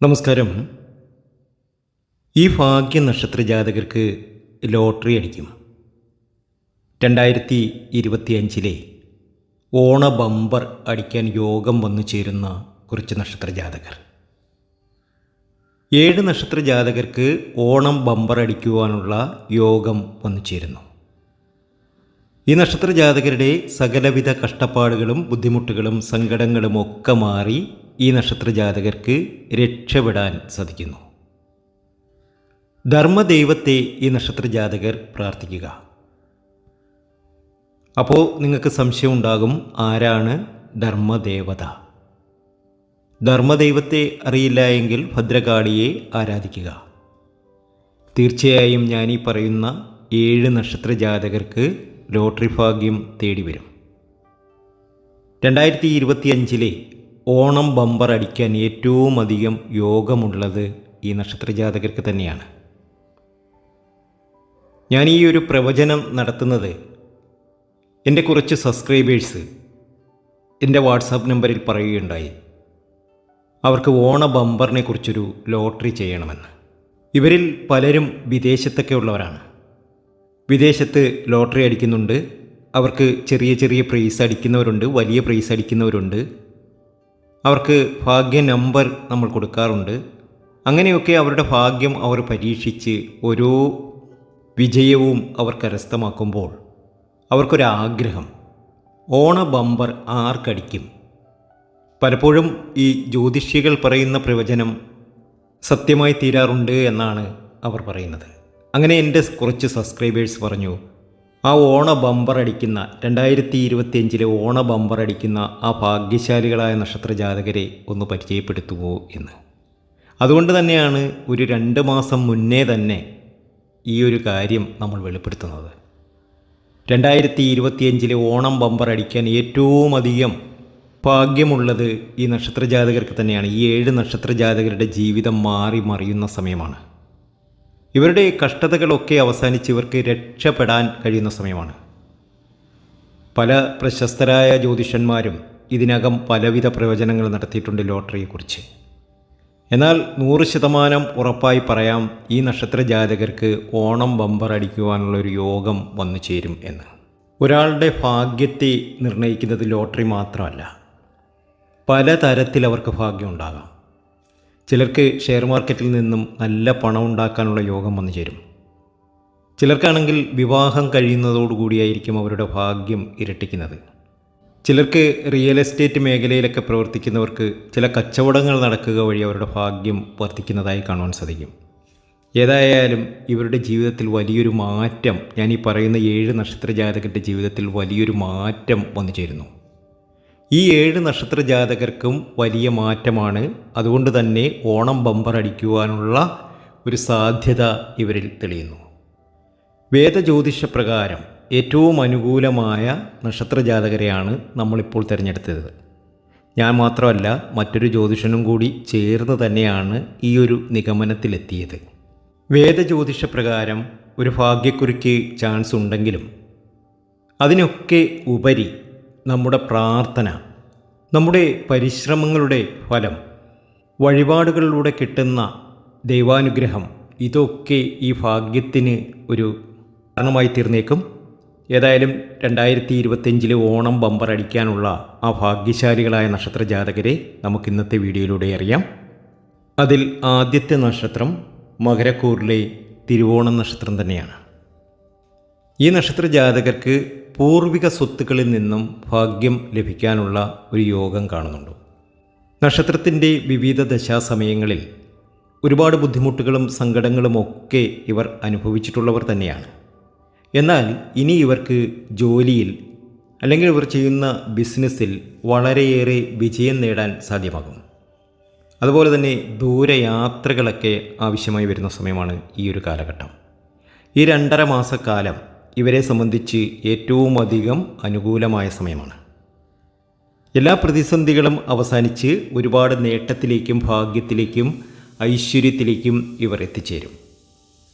നമസ്കാരം. ഈ ഭാഗ്യ നക്ഷത്ര ജാതകർക്ക് ലോട്ടറി അടിക്കും. 2025 ഓണ ബമ്പർ അടിക്കാൻ യോഗം വന്നു ചേരുന്ന കുറച്ച് നക്ഷത്ര ജാതകർ. 7 നക്ഷത്ര ജാതകർക്ക് ഓണം ബമ്പർ അടിക്കുവാനുള്ള യോഗം വന്നു ചേരുന്നു. ഈ നക്ഷത്ര ജാതകരുടെ സകലവിധ കഷ്ടപ്പാടുകളും ബുദ്ധിമുട്ടുകളും സങ്കടങ്ങളും ഒക്കെ മാറി ഈ നക്ഷത്ര ജാതകർക്ക് രക്ഷപ്പെടാൻ സാധിക്കുന്നു. ധർമ്മദൈവത്തെ ഈ നക്ഷത്ര ജാതകർ പ്രാർത്ഥിക്കുക. അപ്പോൾ നിങ്ങൾക്ക് സംശയം ഉണ്ടാകും, ആരാണ് ധർമ്മദേവത? ധർമ്മദൈവത്തെ അറിയില്ല എങ്കിൽ ഭദ്രകാളിയെ ആരാധിക്കുക. തീർച്ചയായും ഞാനീ പറയുന്ന 7 നക്ഷത്ര ജാതകർക്ക് ലോട്ടറി ഭാഗ്യം തേടി വരും. 2025 ഓണം ബമ്പർ അടിക്കാൻ ഏറ്റവും അധികം യോഗമുള്ളത് ഈ നക്ഷത്ര ജാതകർക്ക് തന്നെയാണ്. ഞാൻ ഈ ഒരു പ്രവചനം നടത്തുന്നത് എൻ്റെ കുറച്ച് സബ്സ്ക്രൈബേഴ്സ് എൻ്റെ വാട്സാപ്പ് നമ്പറിൽ പറയുകയുണ്ടായി, അവർക്ക് ഓണ ബമ്പറിനെ കുറിച്ചൊരു ലോട്ടറി ചെയ്യണമെന്ന്. ഇവരിൽ പലരും വിദേശത്തൊക്കെ ഉള്ളവരാണ്. വിദേശത്ത് ലോട്ടറി അടിക്കുന്നുണ്ട്. അവർക്ക് ചെറിയ ചെറിയ പ്രൈസ് അടിക്കുന്നവരുണ്ട്, വലിയ പ്രൈസ് അടിക്കുന്നവരുണ്ട്. അവർക്ക് ഭാഗ്യ നമ്പർ നമ്മൾ കൊടുക്കാറുണ്ട്. അങ്ങനെയൊക്കെ അവരുടെ ഭാഗ്യം അവർ പരീക്ഷിച്ച് ഓരോ വിജയവും അവർ കരസ്ഥമാക്കുമ്പോൾ അവർക്കൊരാഗ്രഹം, ഓണ ബമ്പർ ആർക്കടിക്കും? പലപ്പോഴും ഈ ജ്യോതിഷികൾ പറയുന്ന പ്രവചനം സത്യമായി തീരാറുണ്ട് എന്നാണ് അവർ പറയുന്നത്. അങ്ങനെ എൻ്റെ കുറച്ച് സബ്സ്ക്രൈബേഴ്സ് പറഞ്ഞു, ആ ഓണ ബമ്പർ അടിക്കുന്ന 2025 ഓണ ബമ്പർ അടിക്കുന്ന ആ ഭാഗ്യശാലികളായ നക്ഷത്ര ജാതകരെ ഒന്ന് പരിചയപ്പെടുത്തുമോ എന്ന്. അതുകൊണ്ട് തന്നെയാണ് ഒരു 2 മാസം മുന്നേ തന്നെ ഈ ഒരു കാര്യം നമ്മൾ വെളിപ്പെടുത്തുന്നത്. 2025 ഓണം ബമ്പർ അടിക്കാൻ ഏറ്റവും അധികം ഭാഗ്യമുള്ളത് ഈ നക്ഷത്ര ജാതകർക്ക് തന്നെയാണ്. ഈ 7 നക്ഷത്ര ജാതകരുടെ ജീവിതം മാറി മറിയുന്ന സമയമാണ്. ഇവരുടെ കഷ്ടതകളൊക്കെ അവസാനിച്ച് ഇവർക്ക് രക്ഷപ്പെടാൻ കഴിയുന്ന സമയമാണ്. പല പ്രശസ്തരായ ജ്യോതിഷന്മാരും ഇതിനകം പലവിധ പ്രവചനങ്ങൾ നടത്തിയിട്ടുണ്ട് ലോട്ടറിയെക്കുറിച്ച്. എന്നാൽ 100% ഉറപ്പായി പറയാം, ഈ നക്ഷത്ര ജാതകർക്ക് ഓണം ബമ്പർ അടിക്കുവാനുള്ളൊരു യോഗം വന്നു ചേരും എന്ന്. ഒരാളുടെ ഭാഗ്യത്തെ നിർണ്ണയിക്കുന്നത് ലോട്ടറി മാത്രമല്ല, പലതരത്തിൽ അവർക്ക് ഭാഗ്യം ഉണ്ടാകാം. ചിലർക്ക് ഷെയർ മാർക്കറ്റിൽ നിന്നും നല്ല പണം ഉണ്ടാക്കാനുള്ള യോഗം വന്നു ചേരും. ചിലർക്കാണെങ്കിൽ വിവാഹം കഴിയുന്നതോടുകൂടിയായിരിക്കും അവരുടെ ഭാഗ്യം ഇരട്ടിക്കുന്നത്. ചിലർക്ക് റിയൽ എസ്റ്റേറ്റ് മേഖലയിലൊക്കെ പ്രവർത്തിക്കുന്നവർക്ക് ചില കച്ചവടങ്ങൾ നടക്കുക വഴി അവരുടെ ഭാഗ്യം വർദ്ധിക്കുന്നതായി കാണുവാൻ സാധിക്കും. ഏതായാലും ഇവരുടെ ജീവിതത്തിൽ വലിയൊരു മാറ്റം, ഞാൻ ഈ പറയുന്ന 7 നക്ഷത്ര ജാതകരുടെ ജീവിതത്തിൽ വലിയൊരു മാറ്റം വന്നു ചേരുന്നു. ഈ 7 നക്ഷത്ര ജാതകർക്കും വലിയ മാറ്റമാണ്. അതുകൊണ്ട് തന്നെ ഓണം ബമ്പർ അടിക്കുവാനുള്ള ഒരു സാധ്യത ഇവരിൽ തെളിയുന്നു. വേദജ്യോതിഷ പ്രകാരം ഏറ്റവും അനുകൂലമായ നക്ഷത്ര ജാതകരെയാണ് നമ്മളിപ്പോൾ തിരഞ്ഞെടുത്തത്. ഞാൻ മാത്രമല്ല, മറ്റൊരു ജ്യോതിഷനും കൂടി ചേർന്ന് തന്നെയാണ് ഈ ഒരു നിഗമനത്തിലെത്തിയത്. വേദജ്യോതിഷ പ്രകാരം ഒരു ഭാഗ്യക്കുറിക്ക് ചാൻസ് ഉണ്ടെങ്കിലും അതിനൊക്കെ ഉപരി നമ്മുടെ പ്രാർത്ഥന, നമ്മുടെ പരിശ്രമങ്ങളുടെ ഫലം, വഴിപാടുകളിലൂടെ കിട്ടുന്ന ദൈവാനുഗ്രഹം, ഇതൊക്കെ ഈ ഭാഗ്യത്തിന് ഒരു കാരണമായി തീർന്നേക്കും. ഏതായാലും 2025 ഓണം ബമ്പർ അടിക്കാനുള്ള ആ ഭാഗ്യശാലികളായ നക്ഷത്ര ജാതകരെ നമുക്ക് ഇന്നത്തെ വീഡിയോയിലൂടെ അറിയാം. അതിൽ ആദ്യത്തെ നക്ഷത്രം മകരക്കൂറിലെ തിരുവോണം നക്ഷത്രം തന്നെയാണ്. ഈ നക്ഷത്ര ജാതകർക്ക് പൂർവിക സ്വത്തുക്കളിൽ നിന്നും ഭാഗ്യം ലഭിക്കാനുള്ള ഒരു യോഗം കാണുന്നുണ്ട്. നക്ഷത്രത്തിൻ്റെ വിവിധ ദശാസമയങ്ങളിൽ ഒരുപാട് ബുദ്ധിമുട്ടുകളും സങ്കടങ്ങളും ഒക്കെ ഇവർ അനുഭവിച്ചിട്ടുള്ളവർ തന്നെയാണ്. എന്നാൽ ഇനി ഇവർക്ക് ജോലിയിൽ അല്ലെങ്കിൽ ഇവർ ചെയ്യുന്ന ബിസിനസ്സിൽ വളരെയേറെ വിജയം നേടാൻ സാധ്യമാകും. അതുപോലെ തന്നെ ദൂരയാത്രകളൊക്കെ ആവശ്യമായി വരുന്ന സമയമാണ് ഈ ഒരു കാലഘട്ടം. ഈ 2.5 മാസക്കാലം ഇവരെ സംബന്ധിച്ച് ഏറ്റവും അധികം അനുകൂലമായ സമയമാണ്. എല്ലാ പ്രതിസന്ധികളും അവസാനിച്ച് ഒരുപാട് നേട്ടത്തിലേക്കും ഭാഗ്യത്തിലേക്കും ഐശ്വര്യത്തിലേക്കും ഇവർ എത്തിച്ചേരും.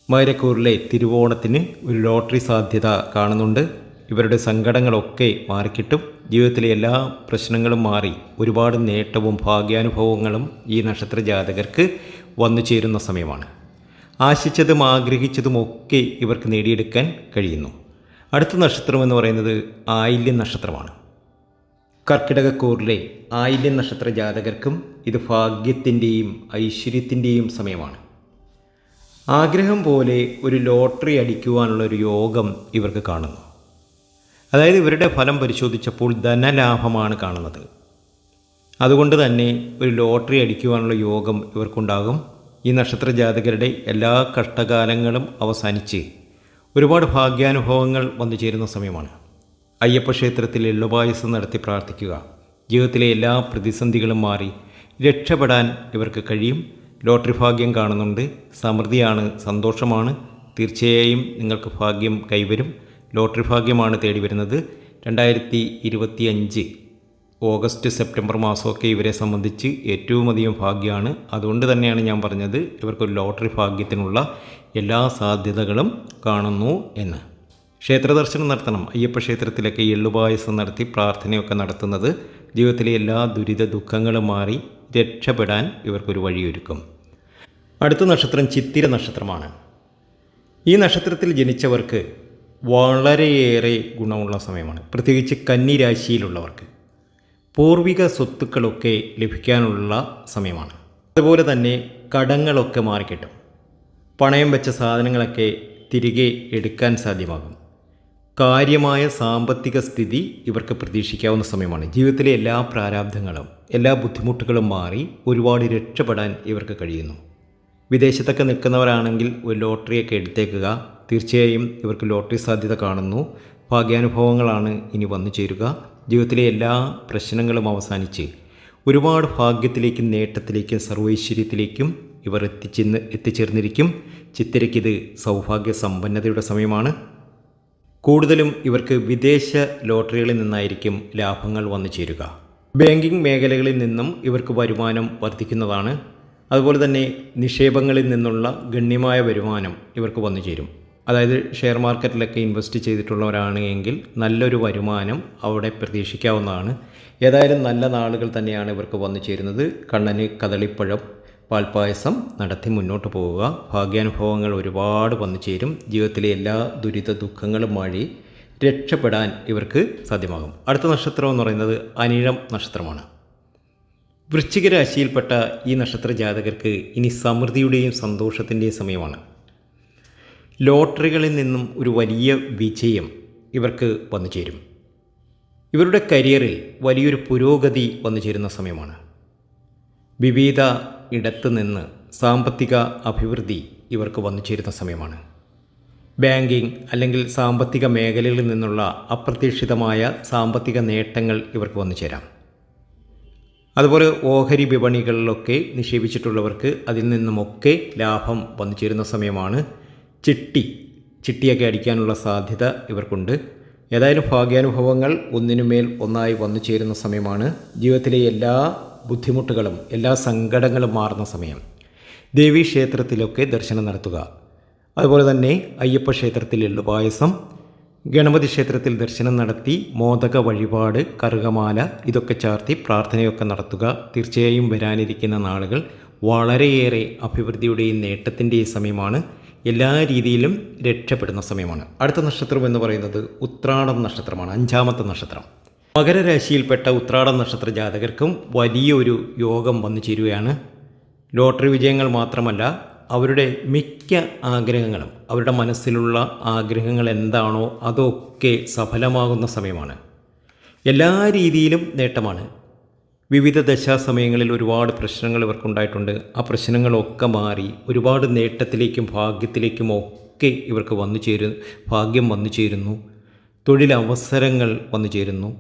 മകരക്കൂറിലെ തിരുവോണത്തിന് ഒരു ലോട്ടറി സാധ്യത കാണുന്നുണ്ട്. ഇവരുടെ സങ്കടങ്ങളൊക്കെ മാറിക്കിട്ടും. ജീവിതത്തിലെ എല്ലാ പ്രശ്നങ്ങളും മാറി ഒരുപാട് നേട്ടവും ഭാഗ്യാനുഭവങ്ങളും ഈ നക്ഷത്ര ജാതകർക്ക് വന്നു ചേരുന്ന സമയമാണ്. ആശിച്ചതും ആഗ്രഹിച്ചതുമൊക്കെ ഇവർക്ക് നേടിയെടുക്കാൻ കഴിയുന്നു. അടുത്ത നക്ഷത്രം എന്ന് പറയുന്നത് ആയില്യം നക്ഷത്രമാണ്. കർക്കിടകക്കൂറിലെ ആയില്യം നക്ഷത്ര ജാതകർക്കും ഇത് ഭാഗ്യത്തിൻ്റെയും ഐശ്വര്യത്തിൻ്റെയും സമയമാണ്. ആഗ്രഹം പോലെ ഒരു ലോട്ടറി അടിക്കുവാനുള്ള ഒരു യോഗം ഇവർക്ക് കാണുന്നു. അതായത് ഇവരുടെ ഫലം പരിശോധിച്ചപ്പോൾ ധനലാഭമാണ് കാണുന്നത്. അതുകൊണ്ട് തന്നെ ഒരു ലോട്ടറി അടിക്കുവാനുള്ള യോഗം ഇവർക്കുണ്ടാകും. ഈ നക്ഷത്ര ജാതകരുടെ എല്ലാ കഷ്ടകാലങ്ങളും അവസാനിച്ച് ഒരുപാട് ഭാഗ്യാനുഭവങ്ങൾ വന്നു ചേരുന്ന സമയമാണ്. അയ്യപ്പ ക്ഷേത്രത്തിൽ എള്ളുപായസം നടത്തി പ്രാർത്ഥിക്കുക. ജീവിതത്തിലെ എല്ലാ പ്രതിസന്ധികളും മാറി രക്ഷപ്പെടാൻ ഇവർക്ക് കഴിയും. ലോട്ടറി ഭാഗ്യം കാണുന്നുണ്ട്. സമൃദ്ധിയാണ്, സന്തോഷമാണ്. തീർച്ചയായും നിങ്ങൾക്ക് ഭാഗ്യം കൈവരും. ലോട്ടറി ഭാഗ്യമാണ് തേടി വരുന്നത്. 2025 ഓഗസ്റ്റ് സെപ്റ്റംബർ മാസമൊക്കെ ഇവരെ സംബന്ധിച്ച് ഏറ്റവും അധികം ഭാഗ്യമാണ്. അതുകൊണ്ട് തന്നെയാണ് ഞാൻ പറഞ്ഞത് ഇവർക്കൊരു ലോട്ടറി ഭാഗ്യത്തിനുള്ള എല്ലാ സാധ്യതകളും കാണുന്നു എന്ന്. ക്ഷേത്ര ദർശനം നടത്തണം. അയ്യപ്പ ക്ഷേത്രത്തിലൊക്കെ എള്ളുപായസം നടത്തി പ്രാർത്ഥനയൊക്കെ നടത്തുന്നത് ജീവിതത്തിലെ എല്ലാ ദുരിത ദുഃഖങ്ങളും മാറി രക്ഷപ്പെടാൻ ഇവർക്കൊരു വഴിയൊരുക്കും. അടുത്ത നക്ഷത്രം ചിത്തിര നക്ഷത്രമാണ്. ഈ നക്ഷത്രത്തിൽ ജനിച്ചവർക്ക് വളരെയേറെ ഗുണമുള്ള സമയമാണ്. പ്രത്യേകിച്ച് കന്നി രാശിയിലുള്ളവർക്ക് പൂർവിക സ്വത്തുക്കളൊക്കെ ലഭിക്കാനുള്ള സമയമാണ്. അതുപോലെ തന്നെ കടങ്ങളൊക്കെ മാറിക്കിട്ടും. പണയം വെച്ച സാധനങ്ങളൊക്കെ തിരികെ എടുക്കാൻ സാധ്യമാകും. കാര്യമായ സാമ്പത്തിക സ്ഥിതി ഇവർക്ക് പ്രതീക്ഷിക്കാവുന്ന സമയമാണ്. ജീവിതത്തിലെ എല്ലാ പ്രാരാബ്ധങ്ങളും എല്ലാ ബുദ്ധിമുട്ടുകളും മാറി ഒരുപാട് രക്ഷപ്പെടാൻ ഇവർക്ക് കഴിയുന്നു. വിദേശത്തൊക്കെ നിൽക്കുന്നവരാണെങ്കിൽ ഒരു ലോട്ടറിയൊക്കെ എടുത്തേക്കുക. തീർച്ചയായും ഇവർക്ക് ലോട്ടറി സാധ്യത കാണുന്നു. ഭാഗ്യാനുഭവങ്ങളാണ് ഇനി വന്നു ചേരുക. ജീവിതത്തിലെ എല്ലാ പ്രശ്നങ്ങളും അവസാനിച്ച് ഒരുപാട് ഭാഗ്യത്തിലേക്കും നേട്ടത്തിലേക്കും സർവൈശ്വര്യത്തിലേക്കും ഇവർ എത്തിച്ചേർന്നിരിക്കും. ചിത്തിരയ്ക്കിത് സൗഭാഗ്യ സമ്പന്നതയുടെ സമയമാണ്. കൂടുതലും ഇവർക്ക് വിദേശ ലോട്ടറികളിൽ നിന്നായിരിക്കും ലാഭങ്ങൾ വന്നു ചേരുക. ബാങ്കിംഗ് മേഖലകളിൽ നിന്നും ഇവർക്ക് വരുമാനം വർദ്ധിക്കുന്നതാണ്. അതുപോലെ തന്നെ നിക്ഷേപങ്ങളിൽ നിന്നുള്ള ഗണ്യമായ വരുമാനം ഇവർക്ക് വന്നു ചേരും. അതായത് ഷെയർ മാർക്കറ്റിലൊക്കെ ഇൻവെസ്റ്റ് ചെയ്തിട്ടുള്ളവരാണ് എങ്കിൽ നല്ലൊരു വരുമാനം അവിടെ പ്രതീക്ഷിക്കാവുന്നതാണ്. ഏതായാലും നല്ല നാളുകൾ തന്നെയാണ് ഇവർക്ക് വന്നു ചേരുന്നത്. കണ്ണന് കദളിപ്പഴം പാൽപ്പായസം നടത്തി മുന്നോട്ട് പോവുക. ഭാഗ്യാനുഭവങ്ങൾ ഒരുപാട് വന്നു ചേരും. ജീവിതത്തിലെ എല്ലാ ദുരിത ദുഃഖങ്ങളും മാറി രക്ഷപ്പെടാൻ ഇവർക്ക് സാധ്യമാകും. അടുത്ത നക്ഷത്രം എന്ന് പറയുന്നത് അനിഴം നക്ഷത്രമാണ്. വൃശ്ചിക രാശിയിൽപ്പെട്ട ഈ നക്ഷത്ര ജാതകർക്ക് ഇനി സമൃദ്ധിയുടെയും സന്തോഷത്തിൻ്റെയും സമയമാണ്. ലോട്ടറികളിൽ നിന്നും ഒരു വലിയ വിജയം ഇവർക്ക് വന്നു ചേരും. ഇവരുടെ കരിയറിൽ വലിയൊരു പുരോഗതി വന്നു ചേരുന്ന സമയമാണ്. വിവിധ ഇടത്ത് നിന്ന് സാമ്പത്തിക അഭിവൃദ്ധി ഇവർക്ക് വന്നു ചേരുന്ന സമയമാണ്. ബാങ്കിങ് അല്ലെങ്കിൽ സാമ്പത്തിക മേഖലകളിൽ നിന്നുള്ള അപ്രതീക്ഷിതമായ സാമ്പത്തിക നേട്ടങ്ങൾ ഇവർക്ക് വന്നു ചേരാം. അതുപോലെ ഓഹരി വിപണികളിലൊക്കെ നിക്ഷേപിച്ചിട്ടുള്ളവർക്ക് അതിൽ നിന്നുമൊക്കെ ലാഭം വന്നു ചേരുന്ന സമയമാണ്. ചിട്ടിയൊക്കെ അടിക്കാനുള്ള സാധ്യത ഇവർക്കുണ്ട്. ഏതായാലും ഭാഗ്യാനുഭവങ്ങൾ ഒന്നിനുമേൽ ഒന്നായി വന്നു ചേരുന്ന സമയമാണ്. ജീവിതത്തിലെ എല്ലാ ബുദ്ധിമുട്ടുകളും എല്ലാ സങ്കടങ്ങളും മാറുന്ന സമയം. ദേവീക്ഷേത്രത്തിലൊക്കെ ദർശനം നടത്തുക. അതുപോലെ തന്നെ അയ്യപ്പ ക്ഷേത്രത്തിൽ എള്ളുപായസം, ഗണപതി ക്ഷേത്രത്തിൽ ദർശനം നടത്തി മോദക വഴിപാട്, കറുകമാല ഇതൊക്കെ ചാർത്തി പ്രാർത്ഥനയൊക്കെ നടത്തുക. തീർച്ചയായും വരാനിരിക്കുന്ന നാളുകൾ വളരെയേറെ അഭിവൃദ്ധിയുടെയും നേട്ടത്തിൻ്റെയും സമയമാണ്. എല്ലാ രീതിയിലും രക്ഷപ്പെടുന്ന സമയമാണ്. അടുത്ത നക്ഷത്രം എന്ന് പറയുന്നത് ഉത്രാടം നക്ഷത്രമാണ്. 5ാമത്തെ നക്ഷത്രം. മകരരാശിയിൽപ്പെട്ട ഉത്രാടം നക്ഷത്ര ജാതകർക്കും വലിയൊരു യോഗം വന്നു ചേരുകയാണ്. ലോട്ടറി വിജയങ്ങൾ മാത്രമല്ല, അവരുടെ മിക്ക ആഗ്രഹങ്ങളും അവരുടെ മനസ്സിലുള്ള ആഗ്രഹങ്ങൾ എന്താണോ അതൊക്കെ സഫലമാകുന്ന സമയമാണ്. എല്ലാ രീതിയിലും നേട്ടമാണ്. വിവിധ ദശാസമയങ്ങളിൽ ഒരുപാട് പ്രശ്നങ്ങൾ ഇവർക്കുണ്ടായിട്ടുണ്ട്. ആ പ്രശ്നങ്ങളൊക്കെ മാറി ഒരുപാട് നേട്ടത്തിലേക്കും ഭാഗ്യത്തിലേക്കും ഒക്കെ ഇവർക്ക് ഭാഗ്യം വന്നു ചേരുന്നു. തൊഴിലവസരങ്ങൾ വന്നു ചേരുന്നു.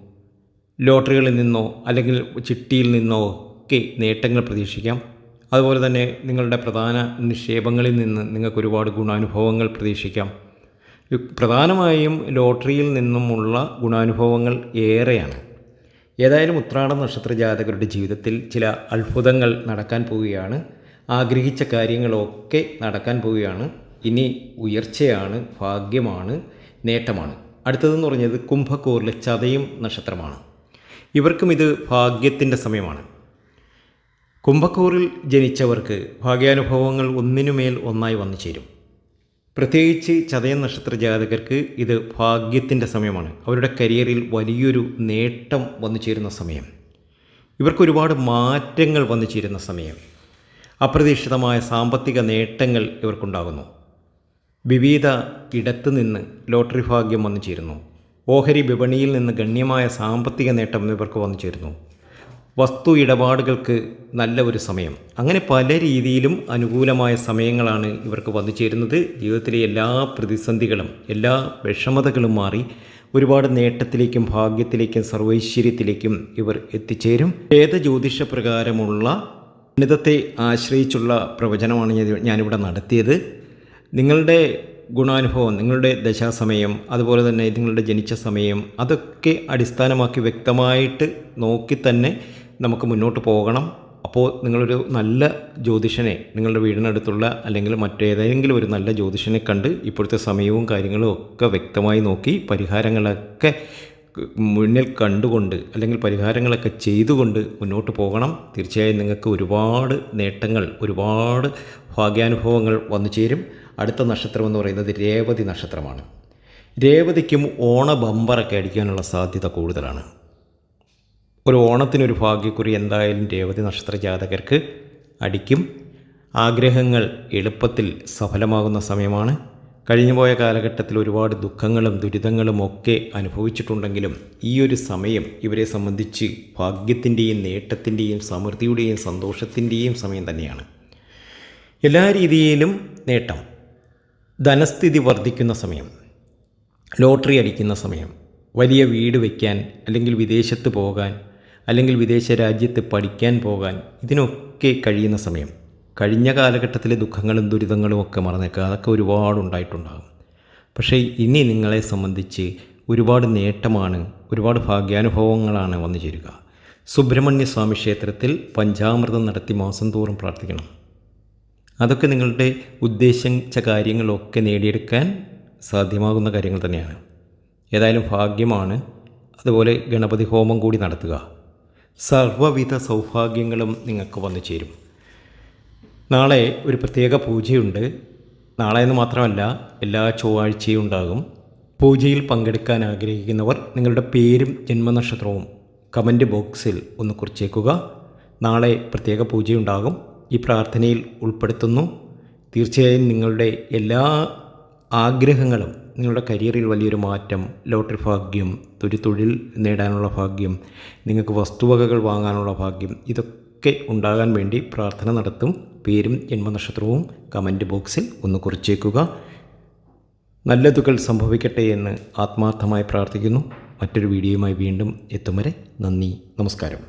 ലോട്ടറികളിൽ നിന്നോ അല്ലെങ്കിൽ ചിട്ടിയിൽ നിന്നോ ഒക്കെ നേട്ടങ്ങൾ പ്രതീക്ഷിക്കാം. അതുപോലെ തന്നെ നിങ്ങളുടെ പ്രധാന നിക്ഷേപങ്ങളിൽ നിന്ന് നിങ്ങൾക്ക് ഒരുപാട് ഗുണാനുഭവങ്ങൾ പ്രതീക്ഷിക്കാം. പ്രധാനമായും ലോട്ടറിയിൽ നിന്നുമുള്ള ഗുണാനുഭവങ്ങൾ ഏറെയാണ്. ഏതായാലും ഉത്രാടം നക്ഷത്ര ജാതകരുടെ ജീവിതത്തിൽ ചില അത്ഭുതങ്ങൾ നടക്കാൻ പോവുകയാണ്. ആഗ്രഹിച്ച കാര്യങ്ങളൊക്കെ നടക്കാൻ പോവുകയാണ്. ഇനി ഉയർച്ചയാണ്, ഭാഗ്യമാണ്, നേട്ടമാണ്. അടുത്തതെന്ന് പറഞ്ഞത് കുംഭക്കൂറിലെ ചതയം നക്ഷത്രമാണ്. ഇവർക്കും ഇത് ഭാഗ്യത്തിൻ്റെ സമയമാണ്. കുംഭക്കൂറിൽ ജനിച്ചവർക്ക് ഭാഗ്യാനുഭവങ്ങൾ ഒന്നിനുമേൽ ഒന്നായി വന്നു ചേരും. പ്രത്യേകിച്ച് ചതയം നക്ഷത്ര ജാതകർക്ക് ഇത് ഭാഗ്യത്തിൻ്റെ സമയമാണ്. അവരുടെ കരിയറിൽ വലിയൊരു നേട്ടം വന്നു ചേരുന്ന സമയം. ഇവർക്ക് ഒരുപാട് മാറ്റങ്ങൾ വന്നു ചേരുന്ന സമയം. അപ്രതീക്ഷിതമായ സാമ്പത്തിക നേട്ടങ്ങൾ ഇവർക്കുണ്ടാകുന്നു. വിവിധ ഇടത്തു നിന്ന് ലോട്ടറി ഭാഗ്യം വന്നു ചേരുന്നു. ഓഹരി വിപണിയിൽ നിന്ന് ഗണ്യമായ സാമ്പത്തിക നേട്ടം ഇവർക്ക് വന്നു ചേരുന്നു. വസ്തു ഇടപാടുകൾക്ക് നല്ല ഒരു സമയം. അങ്ങനെ പല രീതിയിലും അനുകൂലമായ സമയങ്ങളാണ് ഇവർക്ക് വന്നു ചേരുന്നത്. ജീവിതത്തിലെ എല്ലാ പ്രതിസന്ധികളും എല്ലാ വിഷമതകളും മാറി ഒരുപാട് നേട്ടത്തിലേക്കും ഭാഗ്യത്തിലേക്കും സർവൈശ്വര്യത്തിലേക്കും ഇവർ എത്തിച്ചേരും. ജ്യോതിഷ പ്രകാരമുള്ള ഗണിതത്തെ ആശ്രയിച്ചുള്ള പ്രവചനമാണ് ഞാനിവിടെ നടത്തിയത്. നിങ്ങളുടെ ഗുണാനുഭവം, നിങ്ങളുടെ ദശാസമയം, അതുപോലെ തന്നെ നിങ്ങളുടെ ജനിച്ച സമയം, അതൊക്കെ അടിസ്ഥാനമാക്കി വ്യക്തമായിട്ട് നോക്കി തന്നെ നമുക്ക് മുന്നോട്ട് പോകണം. അപ്പോൾ നിങ്ങളൊരു നല്ല ജ്യോതിഷനെ നിങ്ങളുടെ വീടിനടുത്തുള്ള അല്ലെങ്കിൽ മറ്റേതെങ്കിലും ഒരു നല്ല ജ്യോതിഷനെ കണ്ട് ഇപ്പോഴത്തെ സമയവും കാര്യങ്ങളും ഒക്കെ വ്യക്തമായി നോക്കി പരിഹാരങ്ങളൊക്കെ മുന്നിൽ കണ്ടുകൊണ്ട് അല്ലെങ്കിൽ പരിഹാരങ്ങളൊക്കെ ചെയ്തുകൊണ്ട് മുന്നോട്ട് പോകണം. തീർച്ചയായും നിങ്ങൾക്ക് ഒരുപാട് നേട്ടങ്ങൾ, ഒരുപാട് ഭാഗ്യാനുഭവങ്ങൾ വന്നു ചേരും. അടുത്ത നക്ഷത്രം എന്ന് പറയുന്നത് രേവതി നക്ഷത്രമാണ്. രേവതിക്കും ഓണ ബമ്പറൊക്കെ അടിക്കാനുള്ള സാധ്യത കൂടുതലാണ്. ഒരു ഓണത്തിനൊരു ഭാഗ്യക്കുറി എന്തായാലും രേവതി നക്ഷത്ര ജാതകർക്ക് അടിക്കും. ആഗ്രഹങ്ങൾ എളുപ്പത്തിൽ സഫലമാകുന്ന സമയമാണ്. കഴിഞ്ഞുപോയ കാലഘട്ടത്തിൽ ഒരുപാട് ദുഃഖങ്ങളും ദുരിതങ്ങളും ഒക്കെ അനുഭവിച്ചിട്ടുണ്ടെങ്കിലും ഈ ഒരു സമയം ഇവരെ സംബന്ധിച്ച് ഭാഗ്യത്തിൻ്റെയും നേട്ടത്തിൻ്റെയും സമൃദ്ധിയുടെയും സന്തോഷത്തിൻ്റെയും സമയം തന്നെയാണ്. എല്ലാ രീതിയിലും നേട്ടം, ധനസ്ഥിതി വർദ്ധിക്കുന്ന സമയം, ലോട്ടറി അടിക്കുന്ന സമയം, വലിയ വീട് വയ്ക്കാൻ അല്ലെങ്കിൽ വിദേശത്ത് പോകാൻ അല്ലെങ്കിൽ വിദേശ രാജ്യത്ത് പഠിക്കാൻ പോകാൻ ഇതിനൊക്കെ കഴിയുന്ന സമയം. കഴിഞ്ഞ കാലഘട്ടത്തിലെ ദുഃഖങ്ങളും ദുരിതങ്ങളും ഒക്കെ മറന്നേക്കുക, അതൊക്കെ ഒരുപാടുണ്ടായിട്ടുണ്ടാകും. പക്ഷേ ഇനി നിങ്ങളെ സംബന്ധിച്ച് ഒരുപാട് നേട്ടമാണ്, ഒരുപാട് ഭാഗ്യാനുഭവങ്ങളാണ് വന്നു ചേരുക. സുബ്രഹ്മണ്യ സ്വാമി ക്ഷേത്രത്തിൽ പഞ്ചാമൃതം നടത്തി മാസം തോറും പ്രാർത്ഥിക്കണം. അതൊക്കെ നിങ്ങളുടെ ഉദ്ദേശിച്ച കാര്യങ്ങളൊക്കെ നേടിയെടുക്കാൻ സാധ്യമാകുന്ന കാര്യങ്ങൾ തന്നെയാണ്. ഏതായാലും ഭാഗ്യമാണ്. അതുപോലെ ഗണപതി ഹോമം കൂടി നടത്തുക. സർവ്വവിധ സൗഭാഗ്യങ്ങളും നിങ്ങൾക്ക് വന്നു ചേരും. നാളെ ഒരു പ്രത്യേക പൂജയുണ്ട്. നാളെ എന്ന് മാത്രമല്ല, എല്ലാ ചൊവ്വാഴ്ചയും ഉണ്ടാകും. പൂജയിൽ പങ്കെടുക്കാൻ ആഗ്രഹിക്കുന്നവർ നിങ്ങളുടെ പേരും ജന്മനക്ഷത്രവും കമൻറ്റ് ബോക്സിൽ ഒന്ന് കുറിച്ചേക്കുക. നാളെ പ്രത്യേക പൂജയുണ്ടാകും. ഈ പ്രാർത്ഥനയിൽ ഉൾപ്പെടുത്തുന്നു. തീർച്ചയായും നിങ്ങളുടെ എല്ലാ ആഗ്രഹങ്ങളും, നിങ്ങളുടെ കരിയറിൽ വലിയൊരു മാറ്റം, ലോട്ടറി ഭാഗ്യം, ഒരു തൊഴിൽ നേടാനുള്ള ഭാഗ്യം, നിങ്ങൾക്ക് വസ്തുവകകൾ വാങ്ങാനുള്ള ഭാഗ്യം, ഇതൊക്കെ ഉണ്ടാകാൻ വേണ്ടി പ്രാർത്ഥന നടത്തും. പേരും ജന്മനക്ഷത്രവും കമൻറ്റ് ബോക്സിൽ ഒന്ന് കുറിച്ചേക്കുക. നല്ലതുകൾ സംഭവിക്കട്ടെ എന്ന് ആത്മാർത്ഥമായി പ്രാർത്ഥിക്കുന്നു. മറ്റൊരു വീഡിയോയുമായി വീണ്ടും എത്തും വരെ നന്ദി, നമസ്കാരം.